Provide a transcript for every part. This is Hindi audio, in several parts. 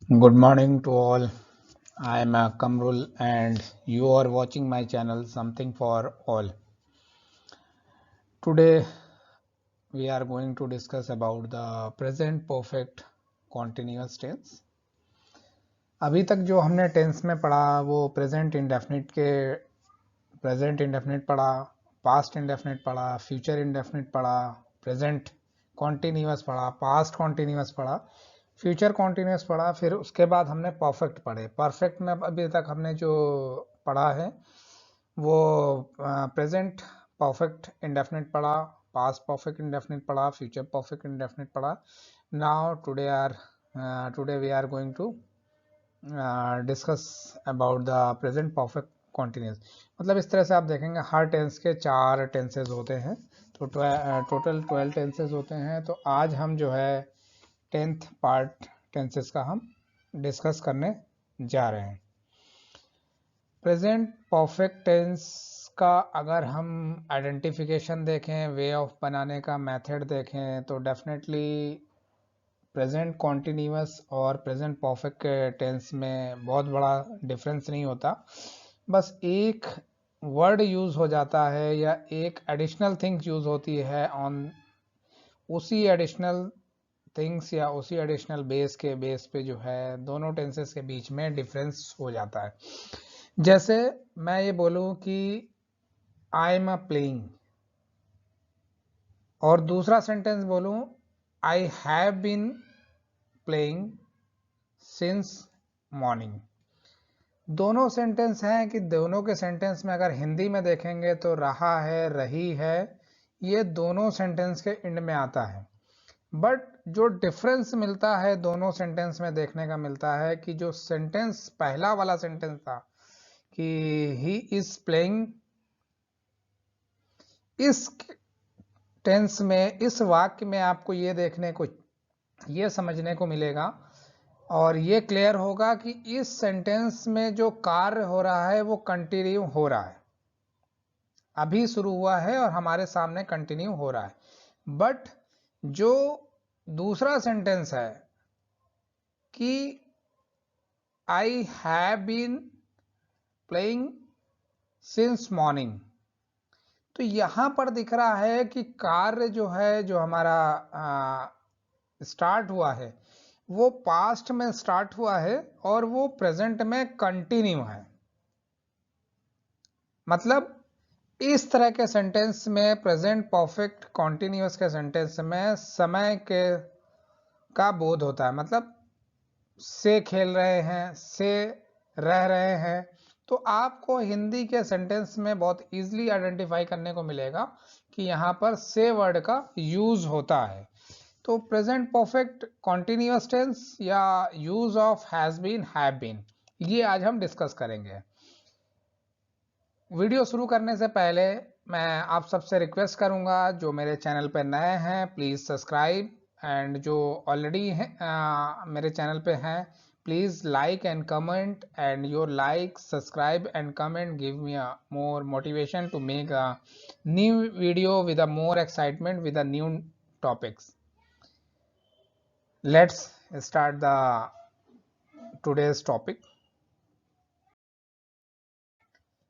Good morning to all. I am Kamrul and you are watching my channel Something for All. Today we are going to discuss about the present perfect continuous tense. अभी तक जो हमने टेंस में पढ़ा वो प्रेजेंट इंडेफिनिट पढ़ा, पास्ट इंडेफिनिट पढ़ा, फ्यूचर इंडेफिनिट पढ़ा, प्रेजेंट कॉन्टिन्यूअस पढ़ा, पास्ट कॉन्टिन्यूअस पढ़ा, फ्यूचर कॉन्टिन्यूअस पढ़ा, फिर उसके बाद हमने परफेक्ट पढ़े। परफेक्ट में अभी तक हमने जो पढ़ा है वो प्रेजेंट परफेक्ट इंडेफिनिट पढ़ा, पास्ट परफेक्ट इंडेफिनिट पढ़ा, फ्यूचर परफेक्ट इंडेफिनिट पढ़ा। Now today we are going to discuss about the present perfect continuous. मतलब इस तरह से आप देखेंगे हर टेंस के 4 टेंसेज होते हैं, तो टोटल 12 टेंसेज होते हैं। तो आज हम जो है 10th पार्ट टेंसेस का हम डिस्कस करने जा रहे हैं। प्रेजेंट परफेक्ट टेंस का अगर हम आइडेंटिफिकेशन देखें, वे ऑफ बनाने का मेथड देखें, तो डेफिनेटली प्रेजेंट कॉन्टिन्यूअस और प्रेजेंट परफेक्ट टेंस में बहुत बड़ा डिफरेंस नहीं होता। बस एक वर्ड यूज हो जाता है या एक एडिशनल थिंग्स यूज होती है ऑन उसी एडिशनल थिंग्स या उसी एडिशनल बेस पे जो है दोनों टेंसेस के बीच में डिफरेंस हो जाता है। जैसे मैं ये बोलूं कि आई एम प्लेइंग और दूसरा सेंटेंस बोलूं I have been playing since morning. दोनों सेंटेंस हैं कि दोनों के सेंटेंस में अगर हिंदी में देखेंगे तो रहा है, रही है, ये दोनों सेंटेंस के एंड में आता है। बट जो डिफरेंस मिलता है दोनों सेंटेंस में देखने का मिलता है कि जो सेंटेंस पहला वाला सेंटेंस था कि ही इज प्लेइंग, इस टेंस में, इस वाक्य में आपको ये समझने को मिलेगा और ये क्लियर होगा कि इस सेंटेंस में जो कार्य हो रहा है वो कंटिन्यू हो रहा है, अभी शुरू हुआ है और हमारे सामने कंटिन्यू हो रहा है। बट जो दूसरा सेंटेंस है कि I have been playing since morning, तो यहां पर दिख रहा है कि कार्य जो है, जो हमारा स्टार्ट हुआ है वो पास्ट में स्टार्ट हुआ है और वो प्रेजेंट में कंटिन्यू है। मतलब इस तरह के सेंटेंस में, प्रेजेंट परफेक्ट कॉन्टिन्यूअस के सेंटेंस में समय के का बोध होता है। मतलब से खेल रहे हैं, से रह रहे हैं, तो आपको हिंदी के सेंटेंस में बहुत इजीली आइडेंटिफाई करने को मिलेगा कि यहाँ पर से वर्ड का यूज होता है। तो प्रेजेंट परफेक्ट कॉन्टिन्यूअस टेंस या use of has been, have been, ये आज हम डिस्कस करेंगे। वीडियो शुरू करने से पहले मैं आप सबसे रिक्वेस्ट करूंगा, जो मेरे चैनल पे नए हैं प्लीज सब्सक्राइब, एंड जो ऑलरेडी मेरे चैनल पे हैं please like and comment, and your like, subscribe and comment give me a more motivation to make a new video with a more excitement with a new topics. Let's start the today's topic.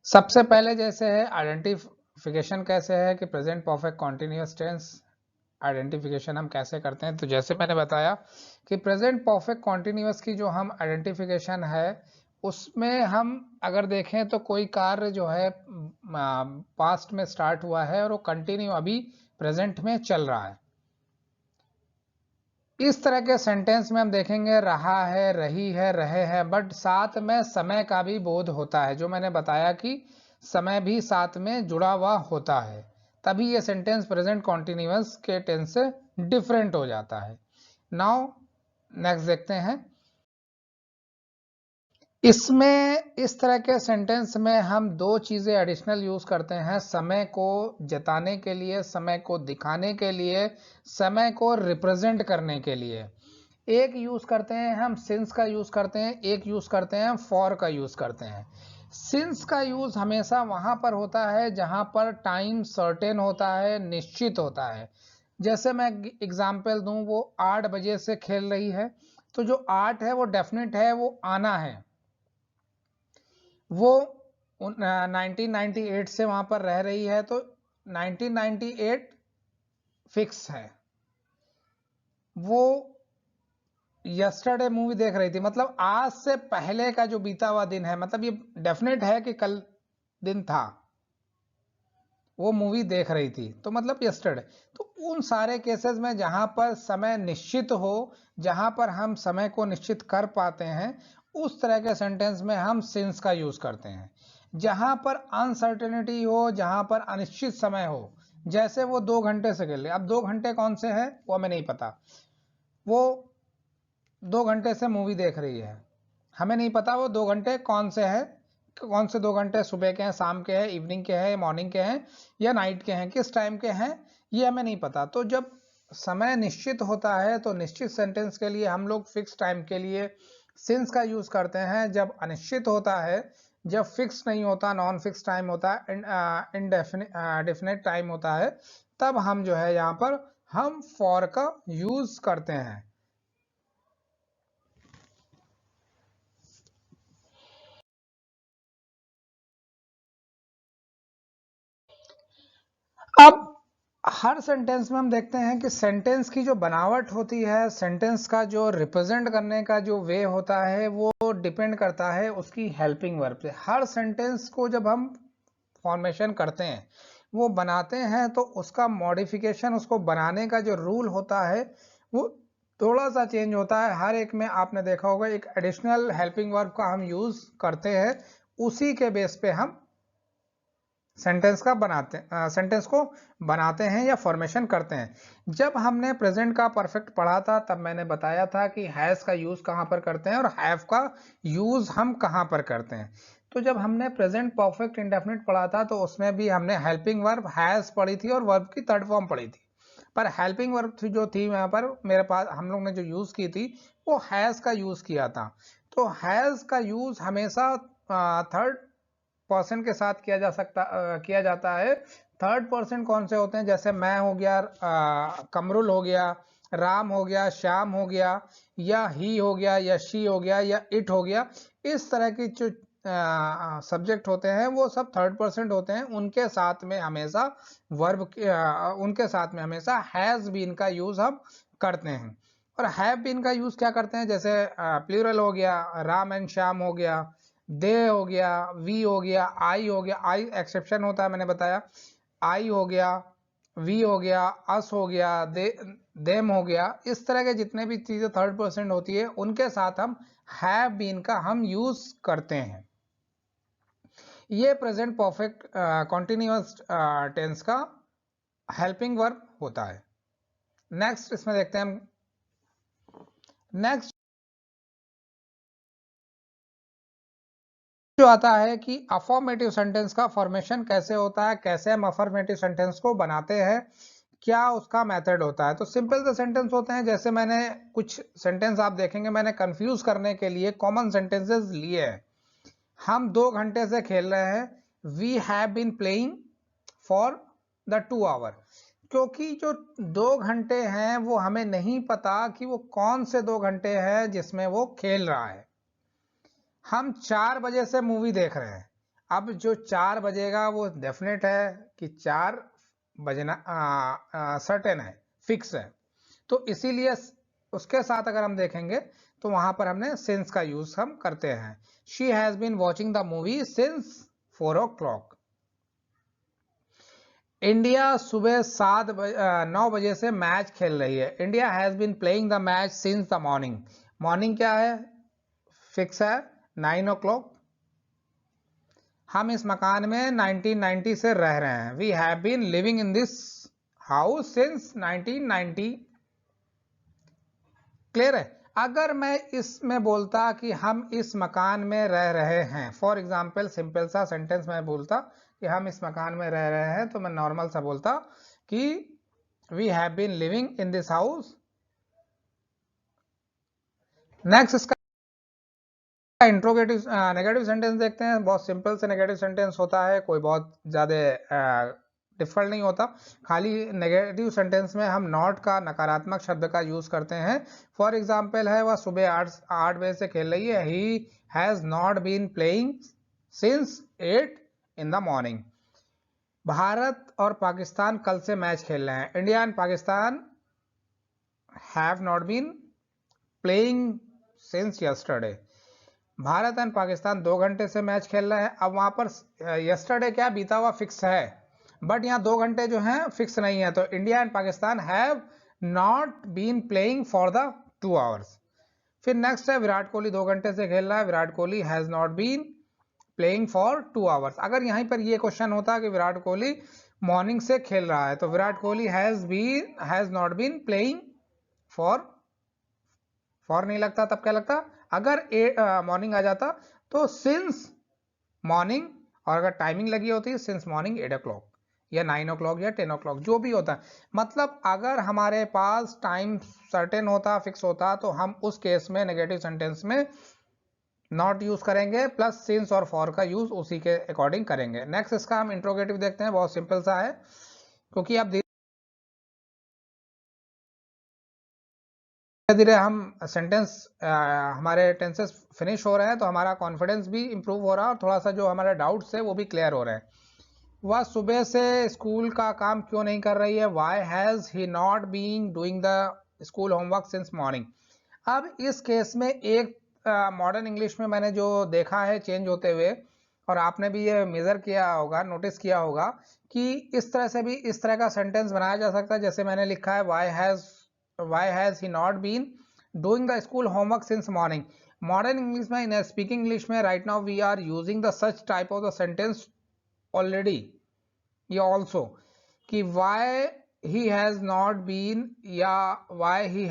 सबसे पहले जैसे है आइडेंटिफिकेशन कैसे है कि present perfect continuous tense identification हम कैसे करते हैं। तो जैसे मैंने बताया कि प्रेजेंट परफेक्ट कॉन्टिन्यूअस की जो हम आइडेंटिफिकेशन है उसमें हम अगर देखें तो कोई कार्य जो है पास्ट में स्टार्ट हुआ है और वो कंटिन्यू अभी प्रेजेंट में चल रहा है। इस तरह के सेंटेंस में हम देखेंगे रहा है, रही है, रहे हैं, बट साथ में समय का भी बोध होता है। जो मैंने बताया कि समय भी साथ में जुड़ा हुआ होता है, तभी ये सेंटेंस प्रेजेंट कॉन्टिन्यूअस के टेंस से डिफरेंट हो जाता है। नाउ नेक्स्ट देखते हैं। इसमें इस तरह के सेंटेंस में हम दो चीजें एडिशनल यूज करते हैं, समय को जताने के लिए, समय को दिखाने के लिए, समय को रिप्रेजेंट करने के लिए। एक यूज करते हैं हम सिंस का यूज करते हैं, एक यूज करते हैं फॉर का यूज करते हैं। सिंस का यूज हमेशा वहां पर होता है जहां पर टाइम सर्टेन होता है, निश्चित होता है। जैसे मैं एग्जाम्पल दूं, वो 8 बजे से खेल रही है, तो जो आर्ट है वो डेफिनेट है, वो आना है, वो 1998 से वहां पर रह रही है, तो 1998 फिक्स है। वो यस्टरडे मूवी देख रही थी, मतलब आज से पहले का जो बीता हुआ दिन है, मतलब ये डेफिनेट है कि कल दिन था, वो मूवी देख रही थी, तो मतलब यस्टरडे। तो उन सारे केसेस में जहां पर समय निश्चित हो, जहां पर हम समय को निश्चित कर पाते हैं, उस तरह के सेंटेंस में हम सिंस का यूज करते हैं। जहां पर अनसर्टेनिटी हो, जहां पर अनिश्चित समय हो, जैसे वो 2 घंटे से खेल रहे, अब 2 घंटे कौन से है वो हमें नहीं पता, वो 2 घंटे से मूवी देख रही है, हमें नहीं पता वो 2 घंटे कौन से है, कौन से 2 घंटे सुबह के हैं, शाम के हैं, इवनिंग के हैं, मॉर्निंग के हैं या नाइट के हैं, किस टाइम के हैं, ये हमें नहीं पता। तो जब समय निश्चित होता है तो निश्चित सेंटेंस के लिए हम लोग फिक्स टाइम के लिए सिंस का यूज करते हैं। जब अनिश्चित होता है, जब फिक्स नहीं होता, नॉन फिक्स टाइम होता है, इनडेफिनेट टाइम होता है, तब हम जो है यहाँ पर हम फॉर का यूज करते हैं। अब हर सेंटेंस में हम देखते हैं कि सेंटेंस की जो बनावट होती है, सेंटेंस का जो रिप्रेजेंट करने का जो वे होता है, वो डिपेंड करता है उसकी हेल्पिंग वर्ब पे। हर सेंटेंस को जब हम फॉर्मेशन करते हैं, वो बनाते हैं, तो उसका मॉडिफिकेशन, उसको बनाने का जो रूल होता है वो थोड़ा सा चेंज होता है। हर एक में आपने देखा होगा एक एडिशनल हेल्पिंग वर्ब का हम यूज करते हैं, उसी के बेस पे हम सेंटेंस को बनाते हैं या फॉर्मेशन करते हैं। जब हमने प्रेजेंट का परफेक्ट पढ़ा था, तब मैंने बताया था कि हैज का यूज कहां पर करते हैं और हैव का यूज हम कहां पर करते हैं। तो जब हमने प्रेजेंट परफेक्ट इंडेफिनिट पढ़ा था, तो उसमें भी हमने हेल्पिंग वर्ब हैज पढ़ी थी और वर्ब की थर्ड फॉर्म पढ़ी थी। पर हेल्पिंग वर्ब जो थी यहाँ पर मेरे पास, हम लोग ने जो यूज की थी, वो हैज का यूज किया था। तो हैज का यूज हमेशा थर्ड पर्सन के साथ किया जाता है। थर्ड पर्सन कौन से होते हैं, जैसे मैं हो गया, कमरुल हो गया, राम हो गया, श्याम हो गया, या ही हो गया, या शी हो गया, या इट हो गया। इस तरह की जो सब्जेक्ट होते हैं वो सब थर्ड पर्सन होते हैं, उनके साथ में हमेशा उनके साथ में हमेशा हैज बीन का यूज हम करते हैं। और हैव बीन का यूज क्या करते हैं, जैसे प्लूरल हो गया, राम एंड श्याम हो गया, दे हो गया, वी हो गया, आई हो गया, आई एक्सेप्शन होता है मैंने बताया, आई हो गया, वी हो गया, अस हो गया, देम हो गया। इस तरह के जितने भी चीजें थर्ड पर्सन होती है, उनके साथ हम हैव बीन का हम यूज करते हैं। ये प्रेजेंट परफेक्ट कॉन्टिन्यूअस टेंस का हेल्पिंग वर्ब होता है। नेक्स्ट इसमें देखते हैं हम, नेक्स्ट जो आता है कि अफर्मेटिव सेंटेंस का फॉर्मेशन कैसे होता है, कैसे हम अफर्मेटिव सेंटेंस को बनाते हैं, क्या उसका मेथड होता है। तो सिंपल से सेंटेंस होते हैं, जैसे मैंने कुछ सेंटेंस आप देखेंगे मैंने कंफ्यूज करने के लिए कॉमन सेंटेंसेस लिए हैं। हम 2 घंटे से खेल रहे हैं, we have been playing for the 2 hour. क्योंकि जो 2 घंटे हैं वो हमें नहीं पता कि वो कौन से 2 घंटे हैं जिसमें वो खेल रहा है। हम 4 बजे से मूवी देख रहे हैं, अब जो 4 बजेगा वो डेफिनेट है कि 4 बजना सर्टेन है, फिक्स है। तो इसीलिए उसके साथ अगर हम देखेंगे तो वहां पर हमने सिंस का यूज हम करते हैं। She has been watching the movie since 4 o'clock। India सुबह 9 बजे से मैच खेल रही है, India has been playing the match since the morning. Morning क्या है, फिक्स है, 9 o'clock। हम इस मकान में 1990 से रह रहे हैं, we have been living in this house since 1990। Clear है। अगर मैं इसमें बोलता कि हम इस मकान में रह रहे हैं, फॉर एग्जाम्पल सिंपल सा सेंटेंस मैं बोलता कि हम इस मकान में रह रहे हैं, तो मैं नॉर्मल सा बोलता कि we have been living in this house. Next इसका इंट्रोगेटिव नेगेटिव सेंटेंस देखते हैं। बहुत सिंपल से नेगेटिव सेंटेंस होता है, कोई बहुत ज्यादा डिफिकल्ट नहीं होता। खाली नेगेटिव सेंटेंस में हम नॉट का नकारात्मक शब्द का यूज करते हैं। फॉर एग्जाम्पल है वह सुबह 8 बजे से खेल रही है, he has not been playing since 8 in the morning. Bharat और पाकिस्तान कल से मैच खेल रहे हैं, India and Pakistan have not been playing since yesterday. Bharat and Pakistan 2 घंटे से मैच खेल रहे हैं। अब वहां पर यस्टरडे क्या बीता हुआ फिक्स है, बट यहाँ 2 घंटे जो हैं फिक्स नहीं है, तो India and Pakistan have not been playing for the 2 hours. फिर नेक्स्ट है विराट कोहली 2 घंटे से खेल रहा है, Virat Kohli has not been playing for 2 hours. अगर यहीं पर ये क्वेश्चन होता कि विराट कोहली मॉर्निंग से खेल रहा है, तो Virat Kohli has not been playing for नहीं लगता, तब क्या लगता, अगर मॉर्निंग आ जाता तो सिंस मॉर्निंग, और अगर टाइमिंग लगी होती है सिंस मॉर्निंग 8 o'clock या 9 o'clock या 10 o'clock जो भी होता है। मतलब अगर हमारे पास टाइम सर्टेन होता, फिक्स होता, तो हम उस केस में नेगेटिव सेंटेंस में नॉट यूज करेंगे प्लस सिंस और फॉर का यूज उसी के अकॉर्डिंग करेंगे। नेक्स्ट इसका हम इंट्रोगेटिव देखते हैं, बहुत सिंपल सा है, क्योंकि आप धीरे हम सेंटेंस हमारे टेंसेस फिनिश हो रहे हैं, तो हमारा कॉन्फिडेंस भी इंप्रूव हो रहा है और थोड़ा सा जो हमारे डाउट्स है वो भी क्लियर हो रहे हैं। वह सुबह से स्कूल का काम क्यों नहीं कर रही है, why has he not been doing the school homework since morning. अब इस केस में एक मॉडर्न इंग्लिश में मैंने जो देखा है चेंज होते हुए, और आपने भी ये मेजर किया होगा, नोटिस किया होगा कि इस तरह से भी इस तरह का सेंटेंस बनाया जा सकता है, जैसे मैंने लिखा है why has he not been doing the school homework since morning। Modern English में, इन स्पीकिंग इंग्लिश में right now we are using the such type of the sentence already, ये ऑल्सो, कि why he has not been या why he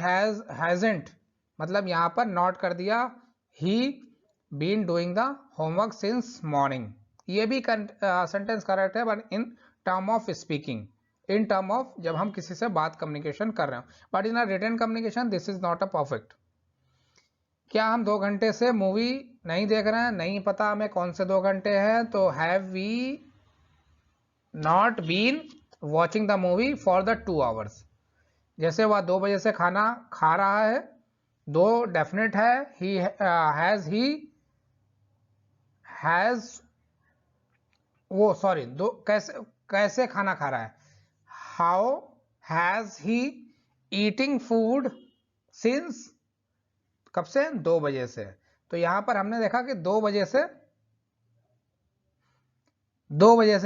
hasn't, मतलब यहां पर नॉट कर दिया, he been doing the homework since morning। ये भी सेंटेंस करेक्ट है, but in term of speaking, in term of जब हम किसी से बात कम्युनिकेशन कर रहे हो, but in written communication this is not a perfect. क्या हम 2 घंटे से मूवी नहीं देख रहे हैं, नहीं पता हमें कौन से 2 घंटे हैं, तो have we not been watching the movie for the 2 hours. जैसे वह 2 बजे से खाना खा रहा है, 2 डेफिनेट है, ही हैज वो सॉरी 2 कैसे खाना खा रहा है, how has he eating food since, कब से, 2 बजे से। तो यहां पर हमने देखा कि 2 बजे से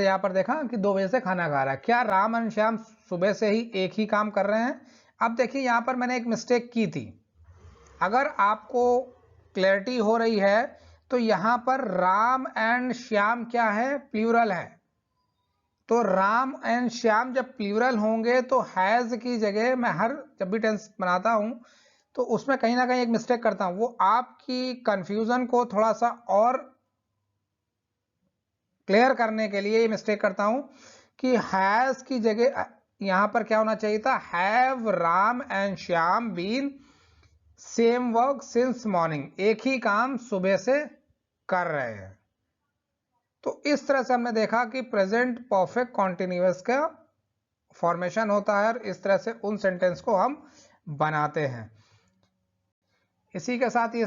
यहां पर देखा कि 2 बजे से खाना खा रहा है। क्या राम और श्याम सुबह से ही एक ही काम कर रहे हैं? अब देखिए यहां पर मैंने एक मिस्टेक की थी, अगर आपको क्लैरिटी हो रही है तो यहां पर राम एंड श्याम क्या है, प्लूरल है। तो राम एंड श्याम जब प्लूरल होंगे तो हैज की जगह मैं जब भी टेंस बनाता हूं तो उसमें कहीं ना कहीं एक मिस्टेक करता हूं, वो आपकी कंफ्यूजन को थोड़ा सा और क्लियर करने के लिए ये मिस्टेक करता हूं कि हैज की जगह यहां पर क्या होना चाहिए था, have Ram and Shyam been same work since morning, एक ही काम सुबह से कर रहे हैं। तो इस तरह से हमने देखा कि प्रेजेंट परफेक्ट कॉन्टिन्यूअस का फॉर्मेशन होता है और इस तरह से उन सेंटेंस को हम बनाते हैं। इसी के साथ ये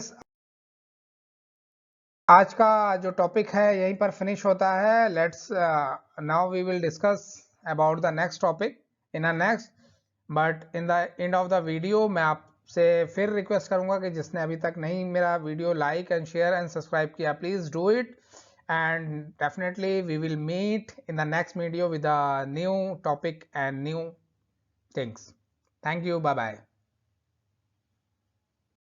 आज का जो टॉपिक है यहीं पर फिनिश होता है। Let's now we will discuss about the next topic in a next, but in the end of the video मैं आपसे फिर रिक्वेस्ट करूंगा कि जिसने अभी तक नहीं मेरा video like and share and subscribe किया, please do it, and definitely we will meet in the next video with a new topic and new things. Thank you, bye bye.